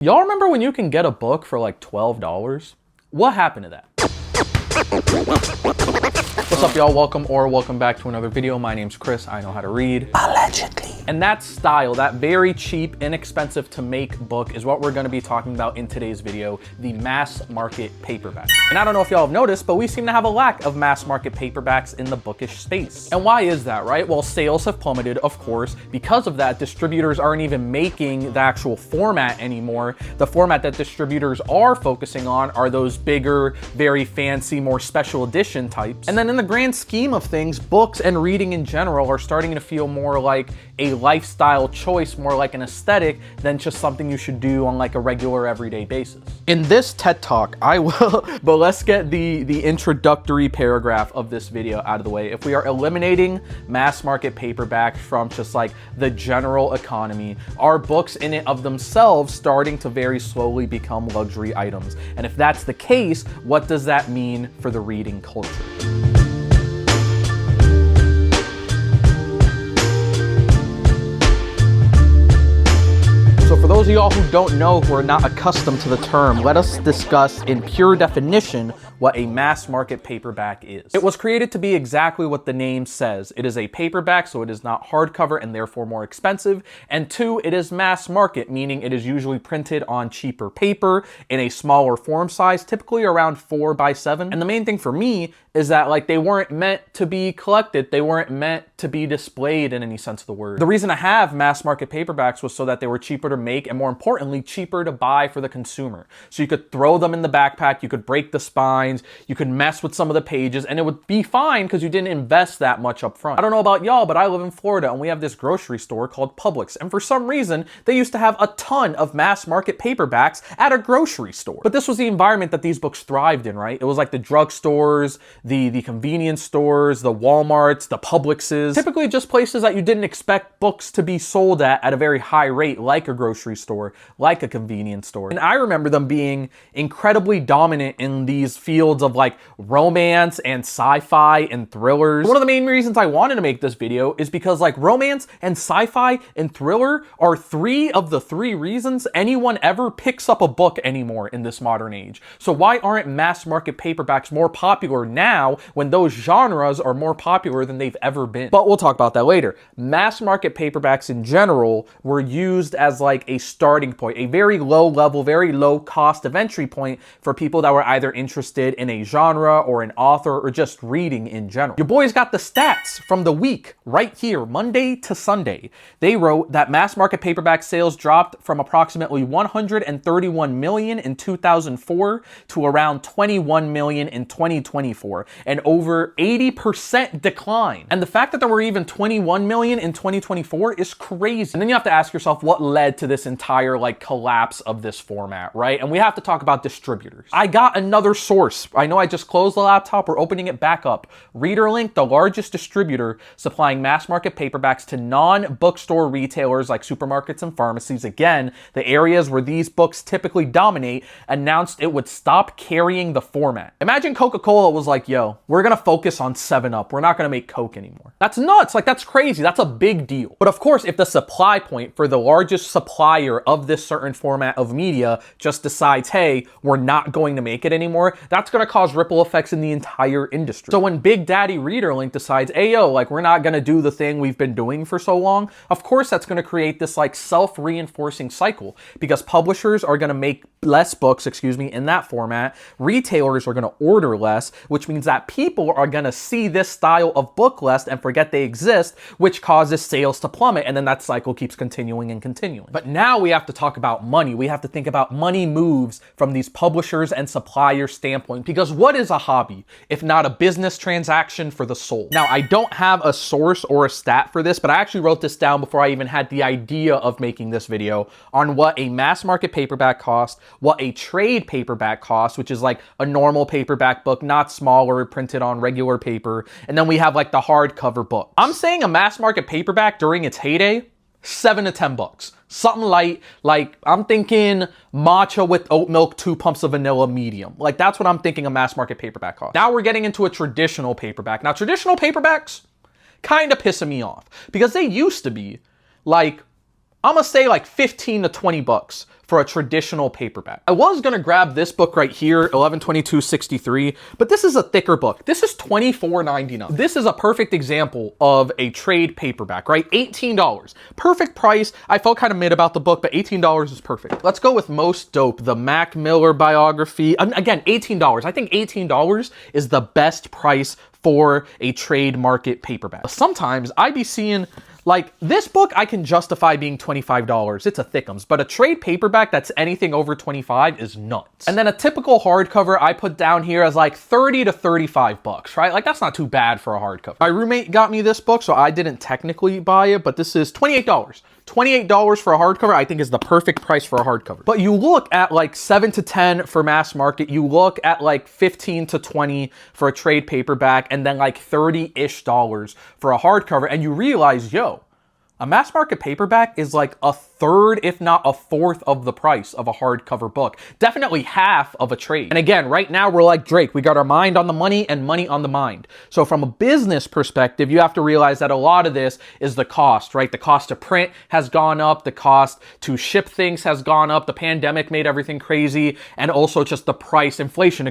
Y'all remember when you can get a book for like $12? What happened to that? What's up, y'all? Welcome back to another video. My name's Chris. I know how to read. Allegedly. And that style, that very cheap, inexpensive to make book is what we're gonna be talking about in today's video, the mass market paperback. And I don't know if y'all have noticed, but we seem to have a lack of mass market paperbacks in the bookish space. And why is that, right? Well, sales have plummeted, of course. Because of that, distributors aren't even making the actual format anymore. The format that distributors are focusing on are those bigger, very fancy, more special edition types. And then in the grand scheme of things, books and reading in general are starting to feel more like a lifestyle choice, more like an aesthetic than just something you should do on like a regular everyday basis. In this TED Talk, I will, but let's get the introductory paragraph of this video out of the way. If we are eliminating mass market paperback from just like the general economy, are books in it of themselves starting to very slowly become luxury items? And if that's the case, what does that mean for the reading culture? So for those of y'all who don't know, who are not accustomed to the term, let us discuss in pure definition what a mass market paperback is. It was created to be exactly what the name says. It is a paperback, so it is not hardcover and therefore more expensive. And two, it is mass market, meaning it is usually printed on cheaper paper in a smaller form size, typically around 4x7. And the main thing for me is that like they weren't meant to be collected. They weren't meant to be displayed in any sense of the word. The reason I have mass market paperbacks was so that they were cheaper to make and more importantly, cheaper to buy for the consumer. So you could throw them in the backpack, you could break the spines, you could mess with some of the pages and it would be fine because you didn't invest that much up front. I don't know about y'all, but I live in Florida and we have this grocery store called Publix. And for some reason, they used to have a ton of mass market paperbacks at a grocery store. But this was the environment that these books thrived in, right? It was like the drugstores, the convenience stores, the Walmarts, the Publixes, typically just places that you didn't expect books to be sold at a very high rate, like a grocery store, like a convenience store. And I remember them being incredibly dominant in these fields of like romance and sci-fi and thrillers. One of the main reasons I wanted to make this video is because like romance and sci-fi and thriller are three of the three reasons anyone ever picks up a book anymore in this modern age. So why aren't mass market paperbacks more popular now when those genres are more popular than they've ever been? But we'll talk about that later. Mass market paperbacks in general were used as like a starting point, a very low level, very low cost of entry point for people that were either interested in a genre or an author or just reading in general. Your boys got the stats from the week right here, Monday to Sunday. They wrote that mass market paperback sales dropped from approximately 131 million in 2004 to around 21 million in 2024, an over 80% decline. And the fact that there were even 21 million in 2024 is crazy. And then you have to ask yourself what led to this entire like collapse of this format, right? And we have to talk about distributors. I got another source. I know I just closed the laptop. We're opening it back up. ReaderLink, the largest distributor supplying mass market paperbacks to non-bookstore retailers like supermarkets and pharmacies, again, the areas where these books typically dominate, announced it would stop carrying the format. Imagine Coca-Cola was like, yo, we're gonna focus on 7-Up. We're not gonna make Coke anymore. That's nuts. Like, that's crazy. That's a big deal. But of course, if the supply point for the largest supplier of this certain format of media just decides, hey, we're not going to make it anymore, that's going to cause ripple effects in the entire industry. So when Big Daddy ReaderLink decides, hey, yo, like we're not going to do the thing we've been doing for so long, of course that's going to create this like self-reinforcing cycle because publishers are going to make less books, in that format. Retailers are going to order less, which means that people are going to see this style of book less and forget they exist, which causes sales to plummet. And then that cycle keeps continuing and continuing. But now we have to talk about money. We have to think about money moves from these publishers and suppliers standpoint, because what is a hobby if not a business transaction for the soul? Now, I don't have a source or a stat for this, but I actually wrote this down before I even had the idea of making this video on what a mass market paperback cost, what a trade paperback cost, which is like a normal paperback book, not smaller, printed on regular paper. And then we have like the hardcover book. I'm saying a mass market paperback during its heyday, $7 to $10. Something light, like I'm thinking matcha with oat milk, 2 pumps of vanilla medium. Like that's what I'm thinking a mass market paperback costs. Now we're getting into a traditional paperback. Now traditional paperbacks kind of pissing me off because they used to be like I'm gonna say like 15 to 20 bucks for a traditional paperback. I was gonna grab this book right here, 11/22/63, but this is a thicker book. This is $24.99. This is a perfect example of a trade paperback, right? $18. Perfect price. I felt kind of mid about the book, but $18 is perfect. Let's go with Most Dope, the Mac Miller biography. Again, $18. I think $18 is the best price for a trade market paperback. Sometimes I be seeing, like, this book I can justify being $25. It's a thickums, but a trade paperback that's anything over 25 is nuts. And then a typical hardcover I put down here as like 30 to 35 bucks, right? Like, that's not too bad for a hardcover. My roommate got me this book, so I didn't technically buy it, but this is $28. $28 for a hardcover, I think, is the perfect price for a hardcover. But you look at like 7 to 10 for mass market, you look at like 15 to 20 for a trade paperback, and then like $30-ish for a hardcover, and you realize, yo, a mass market paperback is like a third, if not a fourth of the price of a hardcover book. Definitely half of a trade. And again, right now we're like Drake. We got our mind on the money and money on the mind. So from a business perspective, you have to realize that a lot of this is the cost, right? The cost to print has gone up. The cost to ship things has gone up. The pandemic made everything crazy. And also just the price, inflation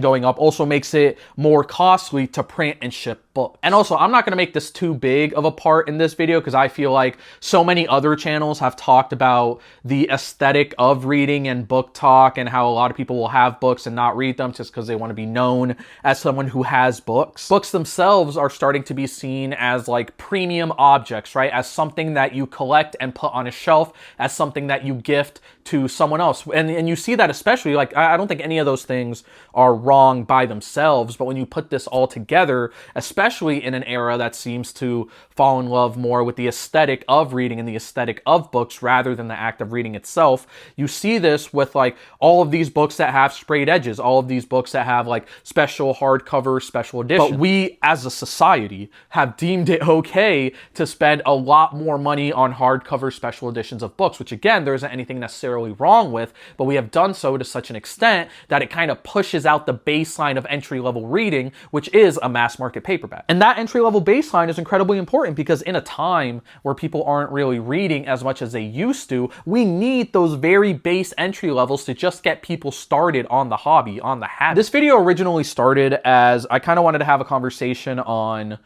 going up also makes it more costly to print and ship books. And also, I'm not going to make this too big of a part in this video because I feel like so many other channels have talked about the aesthetic of reading and book talk, and how a lot of people will have books and not read them just because they want to be known as someone who has books. Books themselves are starting to be seen as like premium objects, right? As something that you collect and put on a shelf, as something that you gift to someone else. And you see that especially, like, I don't think any of those things are wrong by themselves, but when you put this all together, especially in an era that seems to fall in love more with the aesthetic of reading and the aesthetic of books rather than the act of reading itself, you see this with like all of these books that have sprayed edges, all of these books that have like special hardcover, special edition. But we as a society have deemed it okay to spend a lot more money on hardcover special editions of books, which again, there isn't anything necessarily wrong with, but we have done so to such an extent that it kind of pushes out the baseline of entry-level reading, which is a mass market paperback. And that entry-level baseline is incredibly important because in a time where people aren't really reading as much as they used to, we need those very base entry levels to just get people started on the hobby, on the habit. This video originally started as I kind of wanted to have a conversation on,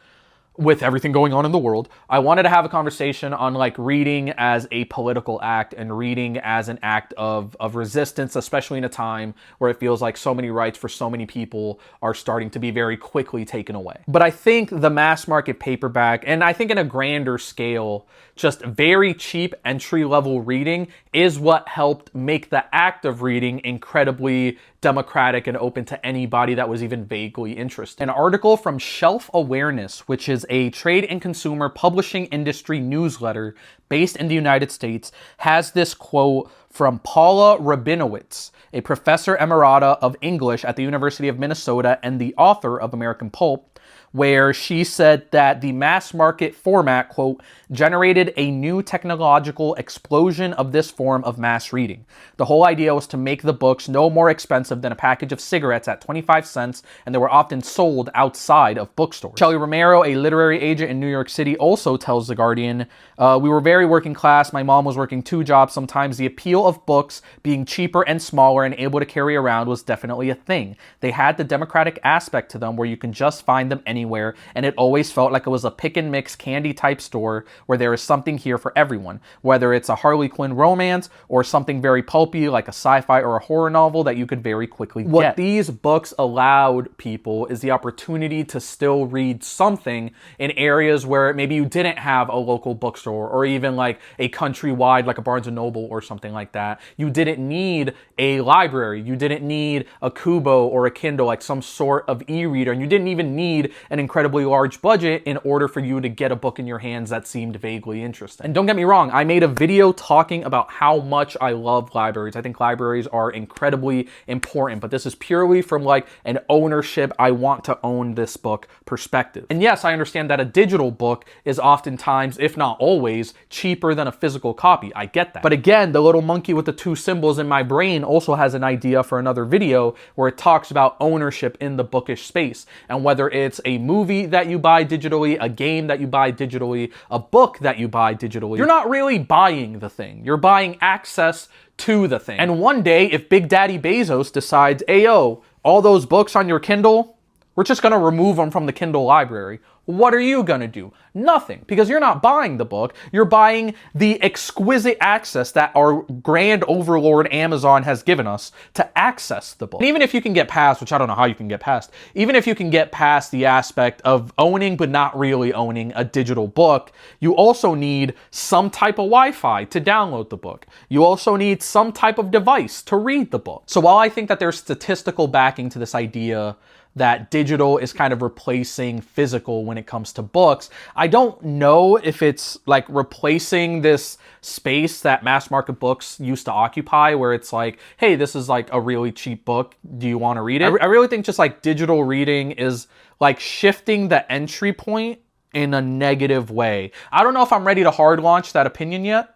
with everything going on in the world, I wanted to have a conversation on like reading as a political act and reading as an act of resistance, especially in a time where it feels like so many rights for so many people are starting to be very quickly taken away. But I think the mass market paperback, and I think in a grander scale, just very cheap entry-level reading is what helped make the act of reading incredibly democratic and open to anybody that was even vaguely interested. An article from Shelf Awareness, which is a trade and consumer publishing industry newsletter based in the United States, has this quote from Paula Rabinowitz, a professor emerita of English at the University of Minnesota and the author of American Pulp, where she said that the mass market format, quote, generated a new technological explosion of this form of mass reading. The whole idea was to make the books no more expensive than a package of cigarettes at 25 cents, and they were often sold outside of bookstores. Shelley Romero, a literary agent in New York City, also tells The Guardian, we were very working class. My mom was working 2 jobs sometimes. The appeal of books being cheaper and smaller and able to carry around was definitely a thing. They had the democratic aspect to them where you can just find them anywhere, and it always felt like it was a pick and mix candy type store where there is something here for everyone, whether it's a Harley Quinn romance or something very pulpy like a sci-fi or a horror novel that you could very quickly get. What these books allowed people is the opportunity to still read something in areas where maybe you didn't have a local bookstore or even like a countrywide like a Barnes & Noble or something like that. You didn't need a library. You didn't need a Kubo or a Kindle, like some sort of e-reader, and you didn't even need an incredibly large budget in order for you to get a book in your hands that seemed vaguely interesting. And don't get me wrong, I made a video talking about how much I love libraries. I think libraries are incredibly important, but this is purely from like an ownership, I want to own this book perspective. And yes, I understand that a digital book is oftentimes, if not always, cheaper than a physical copy. I get that. But again, the little monkey with the 2 symbols in my brain also has an idea for another video where it talks about ownership in the bookish space and whether it's a a movie that you buy digitally, a game that you buy digitally, a book that you buy digitally, you're not really buying the thing. You're buying access to the thing. And one day, if Big Daddy Bezos decides, ayo, all those books on your Kindle, we're just gonna remove them from the Kindle library, what are you gonna do? Nothing, because you're not buying the book, you're buying the exquisite access that our grand overlord Amazon has given us to access the book. And even if you can get past, which I don't know how you can get past, even if you can get past the aspect of owning but not really owning a digital book, you also need some type of Wi-Fi to download the book. You also need some type of device to read the book. So while I think that there's statistical backing to this idea that digital is kind of replacing physical when it comes to books, I don't know if it's like replacing this space that mass market books used to occupy, where it's like, hey, this is like a really cheap book, do you want to read it? I really think just like digital reading is like shifting the entry point in a negative way. I don't know if I'm ready to hard launch that opinion yet.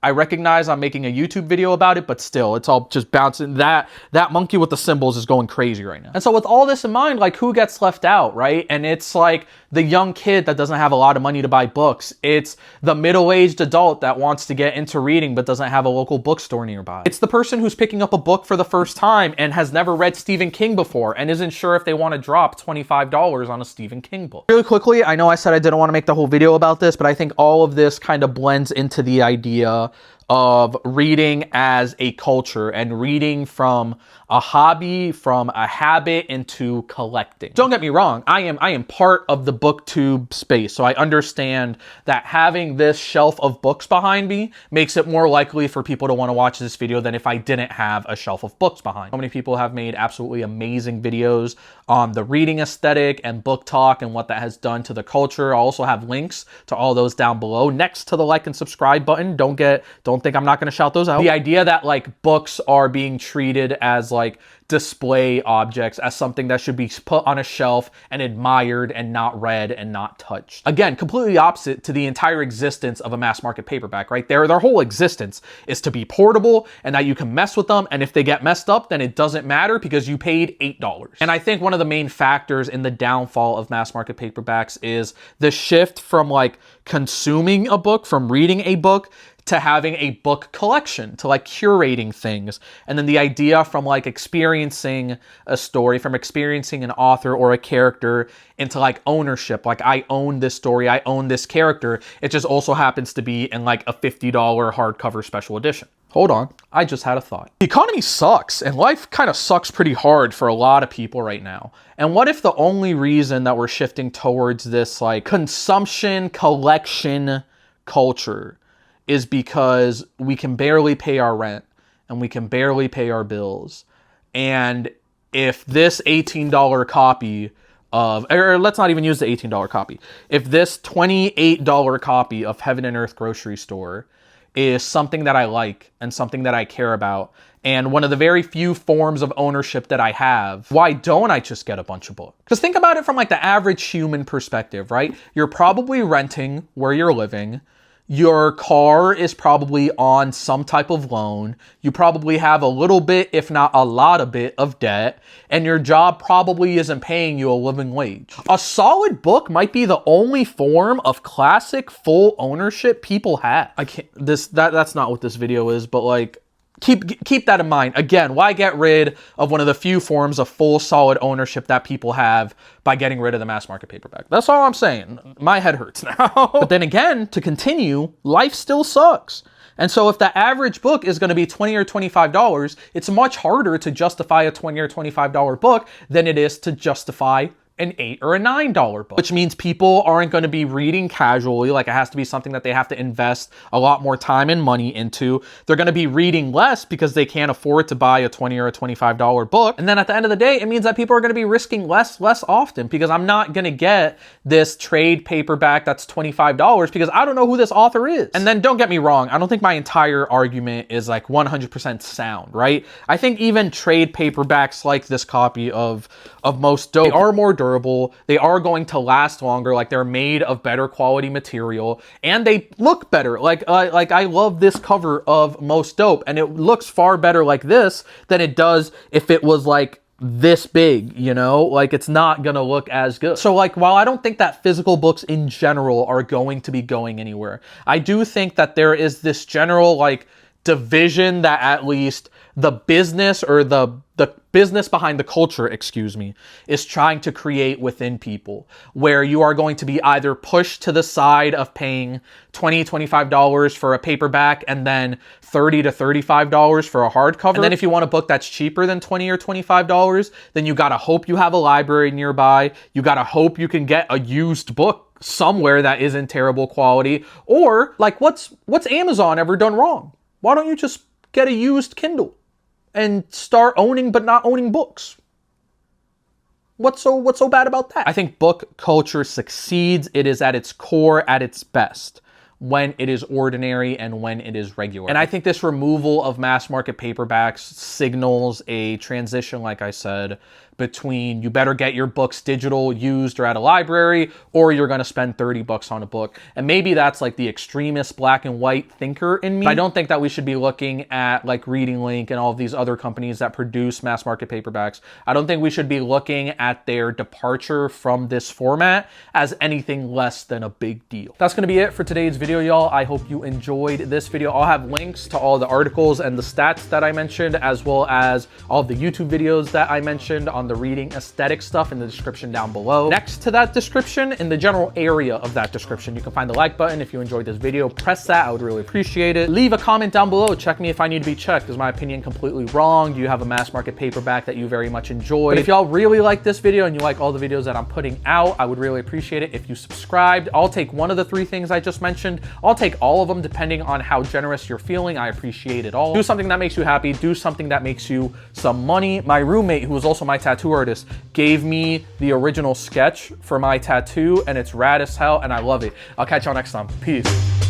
I recognize I'm making a YouTube video about it, but still, it's all just bouncing. That monkey with the symbols is going crazy right now. And so with all this in mind, like, who gets left out, right? And it's like the young kid that doesn't have a lot of money to buy books. It's the middle-aged adult that wants to get into reading but doesn't have a local bookstore nearby. It's the person who's picking up a book for the first time and has never read Stephen King before and isn't sure if they want to drop $25 on a Stephen King book. Really quickly, I know I said I didn't want to make the whole video about this, but I think all of this kind of blends into the idea of reading as a culture and reading from a hobby, from a habit into collecting. Don't get me wrong, I am part of the booktube space, so I understand that having this shelf of books behind me makes it more likely for people to want to watch this video than if I didn't have a shelf of books behind. So many people have made absolutely amazing videos on the reading aesthetic and book talk and what that has done to the culture. I'll also have links to all those down below next to the like and subscribe button. Don't think I'm not going to shout those out. The idea that like books are being treated as like display objects, as something that should be put on a shelf and admired and not read and not touched. Again, completely opposite to the entire existence of a mass market paperback, right? Their whole existence is to be portable and that you can mess with them, and if they get messed up, then it doesn't matter because you paid $8. And I think one of the main factors in the downfall of mass market paperbacks is the shift from like consuming a book, from reading a book, to having a book collection, to like curating things. And then the idea from like experiencing a story, from experiencing an author or a character, into like ownership. Like, I own this story, I own this character. It just also happens to be in like a $50 hardcover special edition. Hold on, I just had a thought. The economy sucks, and life kind of sucks pretty hard for a lot of people right now. And what if the only reason that we're shifting towards this like consumption collection culture is because we can barely pay our rent and we can barely pay our bills? And if this $18 copy of, or let's not even use the $18 copy, if this $28 copy of Heaven and Earth Grocery Store is something that I like and something that I care about, and one of the very few forms of ownership that I have, why don't I just get a bunch of books? Because think about it from like the average human perspective, right? You're probably renting where you're living. Your car is probably on some type of loan. You probably have a little bit, if not a lot of bit, of debt. And your job probably isn't paying you a living wage. A solid book might be the only form of classic full ownership people have. That's not what this video is, but like, keep that in mind. Again, why get rid of one of the few forms of full solid ownership that people have by getting rid of the mass market paperback? That's all I'm saying. My head hurts now. But then again, to continue, life still sucks. And so if the average book is going to be $20 or $25, it's much harder to justify a $20 or $25 book than it is to justify an $8 or a $9 book, which means people aren't going to be reading casually. Like, it has to be something that they have to invest a lot more time and money into. They're going to be reading less because they can't afford to buy a $20 or a $25 book. And then at the end of the day, it means that people are going to be risking less often, because I'm not going to get this trade paperback that's $25 because I don't know who this author is. And then don't get me wrong, I don't think my entire argument is like 100% sound, right? I think even trade paperbacks like this copy of Most Dope, they are more durable. They are going to last longer. Like, they're made of better quality material and they look better. Like I love this cover of Most Dope, and it looks far better like this than it does if it was like this big, you know, like it's not gonna look as good. So like, while I don't think that physical books in general are going to be going anywhere, I do think that there is this general like division that at least the business or the business behind the culture, excuse me, is trying to create within people, where you are going to be either pushed to the side of paying $20, $25 for a paperback and then $30 to $35 for a hardcover. And then if you want a book that's cheaper than $20 or $25, then you gotta hope you have a library nearby. You gotta hope you can get a used book somewhere that isn't terrible quality. Or like, what's Amazon ever done wrong? Why don't you just get a used Kindle and start owning but not owning books? What's so bad about that? I think book culture succeeds. It is at its core, at its best, when it is ordinary and when it is regular. And I think this removal of mass market paperbacks signals a transition, like I said, between you better get your books digital, used, or at a library, or you're gonna spend 30 bucks on a book. And maybe that's like the extremist black and white thinker in me. But I don't think that we should be looking at like Reading Link and all of these other companies that produce mass market paperbacks. I don't think we should be looking at their departure from this format as anything less than a big deal. That's gonna be it for today's video, y'all. I hope you enjoyed this video. I'll have links to all the articles and the stats that I mentioned, as well as all of the YouTube videos that I mentioned on the reading aesthetic stuff in the description down below. Next to that description, in the general area of that description, you can find the like button. If you enjoyed this video, press that. I would really appreciate it. Leave a comment down below. Check me if I need to be checked. Is my opinion completely wrong? Do you have a mass market paperback that you very much enjoy? But if y'all really like this video and you like all the videos that I'm putting out, I would really appreciate it if you subscribed. I'll take one of the 3 things I just mentioned. I'll take all of them depending on how generous you're feeling. I appreciate it all. Do something that makes you happy. Do something that makes you some money. My roommate, who was also my tattoo artist, gave me the original sketch for my tattoo, and it's rad as hell, and I love it. I'll catch y'all next time. Peace.